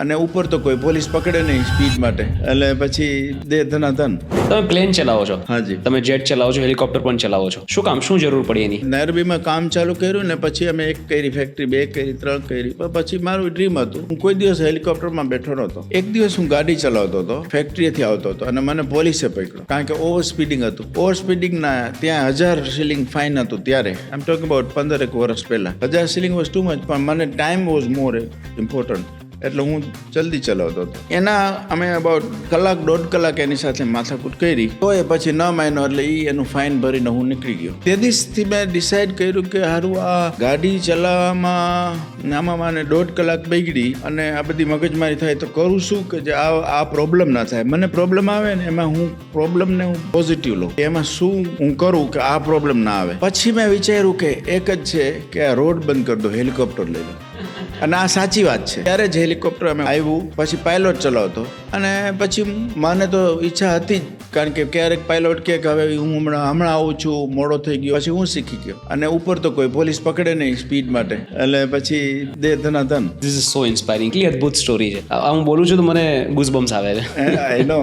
અને ઉપર તો કોઈ પોલીસ પકડે નહીં સ્પીડ માટે, એટલે પછી દે ધનાધન. તમે પ્લેન ચલાવો છો, હાજી, તમે જેટ ચલાવો છો, હેલિકોપ્ટર પણ ચલાવો છો. શું કામ, શું જરૂર પડી એની? નાયરબીમાં કામ ચાલુ કર્યું ને પછી અમે 1 કરી ફેક્ટરી, 2 કરી, 3 કરી. પણ પછી મારું ડ્રીમ હતું, હું કોઈ દિવસ હેલિકોપ્ટરમાં બેઠો નહોતો. એક દિવસ હું ગાડી ચલાવતો હતો, ફેક્ટરીએથી આવતો હતો અને મને પોલીસે પકડ્યો, કારણ કે ઓવર સ્પીડિંગ હતું. ઓવર સ્પીડિંગના ત્યાં 1000 શિલિંગ ફાઇન હતું ત્યારે. આઈ એમ ટોકિંગ અબાઉટ 15 વર્ષ પહેલા. 1000 શિલિંગ વોઝ ટુ મચ, પણ મને ટાઈમ વોઝ મોર ઇમ્પોર્ટન્ટ, એટલે હું જલ્દી ચલાવતો હતો. એના અમે અબાઉટ 1-1.5 કલાક એની સાથે માથાકૂટ કરી, તો એ પછી ન માન્યો, એટલે એનું ફાઇન ભરીને હું નીકળી ગયો. તે દિવસથી મેં ડિસાઈડ કર્યું કે હારું આ ગાડી ચલાવવામાં આમાં મને 1.5 કલાક બગડી અને આ બધી મગજમારી થાય તો કરું શું કે જે આ પ્રોબ્લેમ ના થાય. મને પ્રોબ્લેમ આવે ને એમાં હું પ્રોબ્લેમને હું પોઝિટિવ લઉં, એમાં શું હું કરું કે આ પ્રોબ્લેમ ના આવે. પછી મેં વિચાર્યું કે એક જ છે કે આ રોડ બંધ કરી દો, હેલિકોપ્ટર લઈ લો. અને આ સાચી વાત છે. ત્યારે જ હેલિકોપ્ટર અમે આવ્યું, પછી પાયલોટ ચલાવતો. અને પછી મને તો ઈચ્છા હતી જ, કારણ કે ક્યારેક પાયલોટ કહે કે હવે હું હમણાં આવું છું, મોડો થઈ ગયો, પછી હું શીખી ગયો. અને ઉપર તો કોઈ પોલીસ પકડે નહીં સ્પીડ માટે, એટલે પછી દે ધનાધન. This is so inspiring. કેટલી અદ્ભુત સ્ટોરી છે. હું બોલું છું તો મને ગુઝબમ્સ આવે છે. આઈ નો.